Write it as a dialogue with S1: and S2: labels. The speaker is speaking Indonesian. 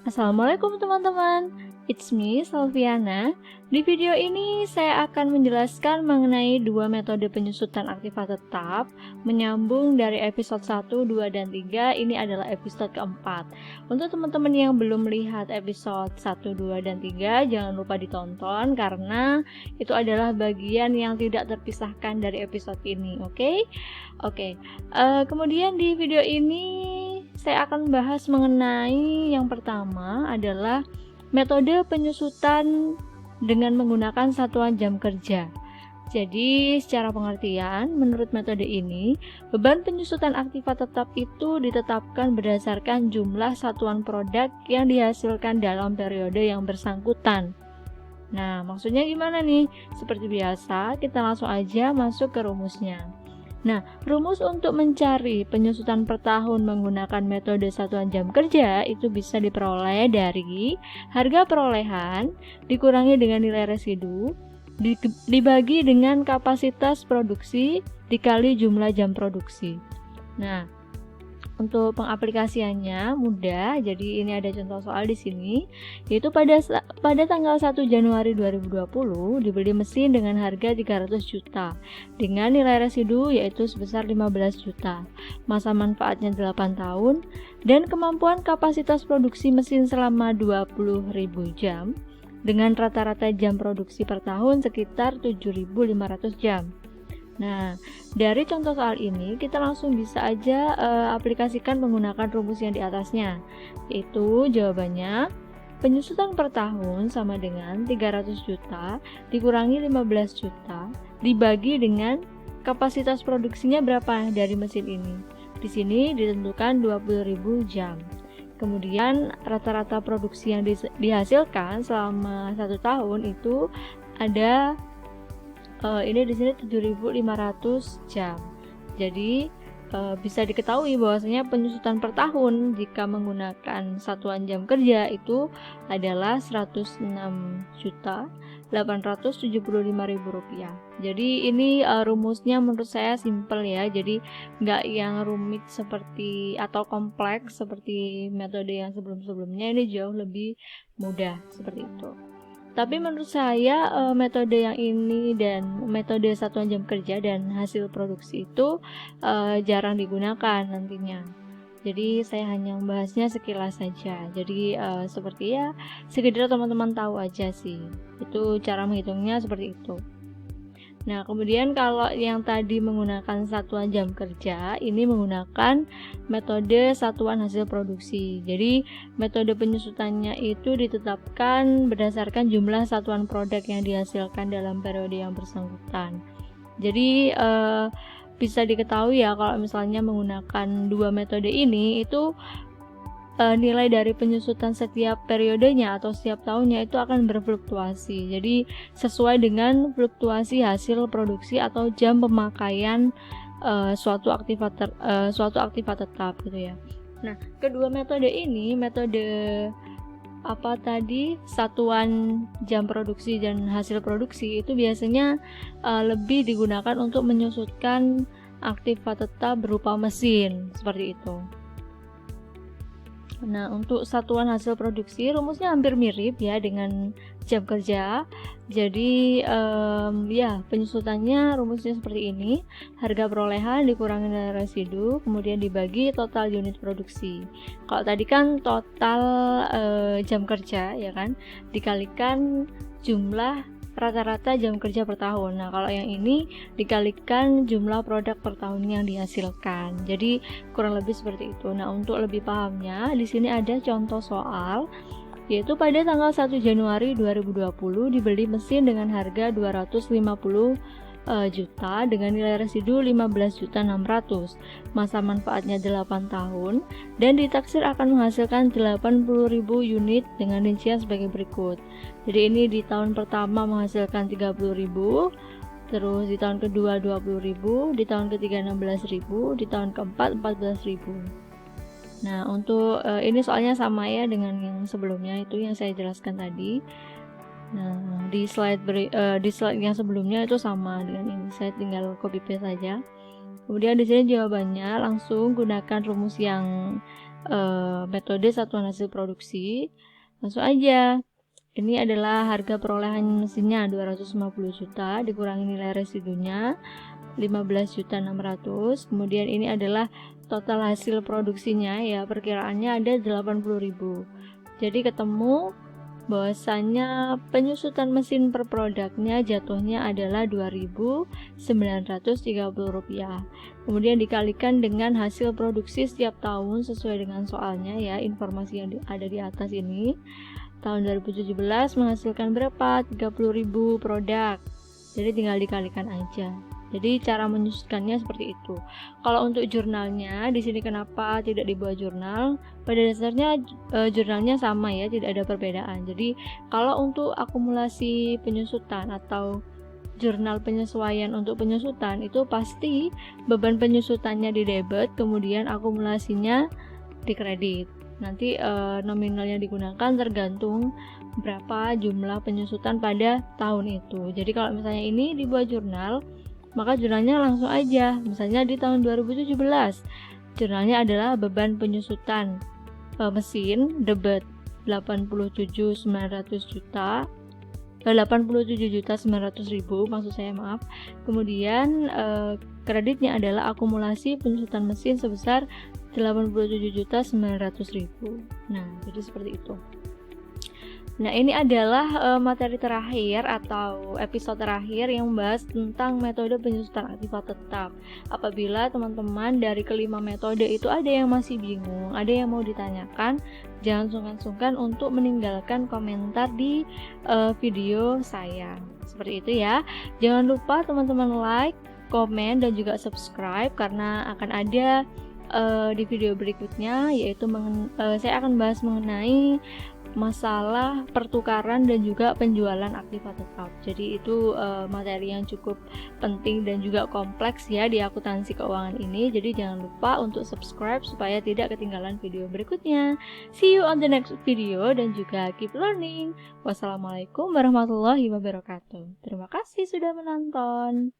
S1: Assalamualaikum teman-teman, it's me Salviana. Di video ini saya akan menjelaskan mengenai dua metode penyusutan aktiva tetap menyambung dari episode 1, 2, dan 3. Ini adalah episode keempat. Untuk teman-teman yang belum melihat episode 1, 2, dan 3, jangan lupa ditonton karena itu adalah bagian yang tidak terpisahkan dari episode ini. Oke. Kemudian di video ini saya akan bahas mengenai yang pertama adalah metode penyusutan dengan menggunakan satuan jam kerja. Jadi secara pengertian, menurut metode ini, beban penyusutan aktiva tetap itu ditetapkan berdasarkan jumlah satuan produk yang dihasilkan dalam periode yang bersangkutan. Nah, maksudnya gimana nih? Seperti biasa, kita langsung aja masuk ke rumusnya. Nah, rumus untuk mencari penyusutan per tahun menggunakan metode satuan jam kerja itu bisa diperoleh dari harga perolehan dikurangi dengan nilai residu dibagi dengan kapasitas produksi dikali jumlah jam produksi. Nah, untuk pengaplikasiannya mudah. Jadi ini ada contoh soal di sini, yaitu pada tanggal 1 Januari 2020 dibeli mesin dengan harga 300 juta dengan nilai residu yaitu sebesar 15 juta. Masa manfaatnya 8 tahun dan kemampuan kapasitas produksi mesin selama 20.000 jam dengan rata-rata jam produksi per tahun sekitar 7.500 jam. Nah, dari contoh soal ini kita langsung bisa aja aplikasikan menggunakan rumus yang di atasnya, yaitu jawabannya penyusutan per tahun sama dengan 300 juta dikurangi 15 juta dibagi dengan kapasitas produksinya berapa dari mesin ini. Di sini ditentukan 20.000 jam. Kemudian rata-rata produksi yang dihasilkan selama 1 tahun itu ada ini di sini 7.500 jam. Jadi bisa diketahui bahwasanya penyusutan per tahun jika menggunakan satuan jam kerja itu adalah 106.875.000 rupiah. Jadi ini rumusnya menurut saya simple ya. Jadi nggak yang rumit seperti atau kompleks seperti metode yang sebelum-sebelumnya. Ini jauh lebih mudah seperti itu. Tapi menurut saya metode yang ini dan metode satuan jam kerja dan hasil produksi itu jarang digunakan nantinya. Jadi saya hanya membahasnya sekilas saja. Jadi seperti ya sekedar teman-teman tahu aja sih. Itu cara menghitungnya seperti itu. Nah, kemudian kalau yang tadi menggunakan satuan jam kerja, ini menggunakan metode satuan hasil produksi. Jadi, metode penyusutannya itu ditetapkan berdasarkan jumlah satuan produk yang dihasilkan dalam periode yang bersangkutan. Jadi, bisa diketahui ya kalau misalnya menggunakan dua metode ini itu nilai dari penyusutan setiap periodenya atau setiap tahunnya itu akan berfluktuasi. Jadi sesuai dengan fluktuasi hasil produksi atau jam pemakaian suatu aktiva tetap gitu ya. Nah, kedua metode ini, metode satuan jam produksi dan hasil produksi itu biasanya lebih digunakan untuk menyusutkan aktiva tetap berupa mesin seperti itu. Nah, untuk satuan hasil produksi rumusnya hampir mirip ya dengan jam kerja. Jadi penyusutannya rumusnya seperti ini. Harga perolehan dikurangi nilai residu, kemudian dibagi total unit produksi. Kalau tadi kan total jam kerja ya kan, dikalikan jumlah rata-rata jam kerja per tahun. Nah, kalau yang ini dikalikan jumlah produk per tahun yang dihasilkan. Jadi kurang lebih seperti itu. Nah, untuk lebih pahamnya di sini ada contoh soal, yaitu pada tanggal 1 Januari 2020 dibeli mesin dengan harga 250 juta dengan nilai residu 15.600.000. Masa manfaatnya 8 tahun dan ditaksir akan menghasilkan 80.000 unit dengan rincian sebagai berikut. Jadi ini di tahun pertama menghasilkan 30.000, terus di tahun kedua 20.000, di tahun ketiga 16.000, di tahun keempat 14.000. Nah, untuk ini soalnya sama ya dengan yang sebelumnya itu yang saya jelaskan tadi. Nah, di slide yang sebelumnya itu sama dengan ini. Saya tinggal copy paste saja. Kemudian di sini jawabannya langsung gunakan rumus yang metode satuan hasil produksi. Langsung aja. Ini adalah harga perolehan mesinnya 250 juta dikurangi nilai residunya 15.600.000. Kemudian ini adalah total hasil produksinya ya, perkiraannya ada 80.000. Jadi ketemu bahwasannya penyusutan mesin per produknya jatuhnya adalah Rp2.930. Kemudian dikalikan dengan hasil produksi setiap tahun sesuai dengan soalnya ya, informasi yang ada di atas ini. Tahun 2017 menghasilkan berapa? 30.000 produk. Jadi tinggal dikalikan aja. Jadi cara menyusutkannya seperti itu. Kalau untuk jurnalnya, di sini kenapa tidak dibuat jurnal? Pada dasarnya jurnalnya sama ya, tidak ada perbedaan. Jadi kalau untuk akumulasi penyusutan atau jurnal penyesuaian untuk penyusutan itu pasti beban penyusutannya di debit, kemudian akumulasinya di kredit. Nanti nominalnya digunakan tergantung berapa jumlah penyusutan pada tahun itu. Jadi kalau misalnya ini dibuat jurnal, maka jurnalnya langsung aja. Misalnya di tahun 2017, jurnalnya adalah beban penyusutan mesin debit 87.900 juta. 87.900.000 maksud saya, maaf. Kemudian kreditnya adalah akumulasi penyusutan mesin sebesar 87.900.000. Nah, jadi seperti itu. Nah, ini adalah materi terakhir atau episode terakhir yang membahas tentang metode penyusutan aktiva tetap. Apabila teman-teman dari kelima metode itu ada yang masih bingung, ada yang mau ditanyakan, jangan sungkan-sungkan untuk meninggalkan komentar di video saya. Seperti itu ya. Jangan lupa teman-teman like, komen, dan juga subscribe karena akan ada di video berikutnya, yaitu saya akan bahas mengenai masalah pertukaran dan juga penjualan aktiva tetap. Jadi itu materi yang cukup penting dan juga kompleks ya di akuntansi keuangan ini. Jadi jangan lupa untuk subscribe supaya tidak ketinggalan video berikutnya. See you on the next video dan juga keep learning. Wassalamualaikum warahmatullahi wabarakatuh. Terima kasih sudah menonton.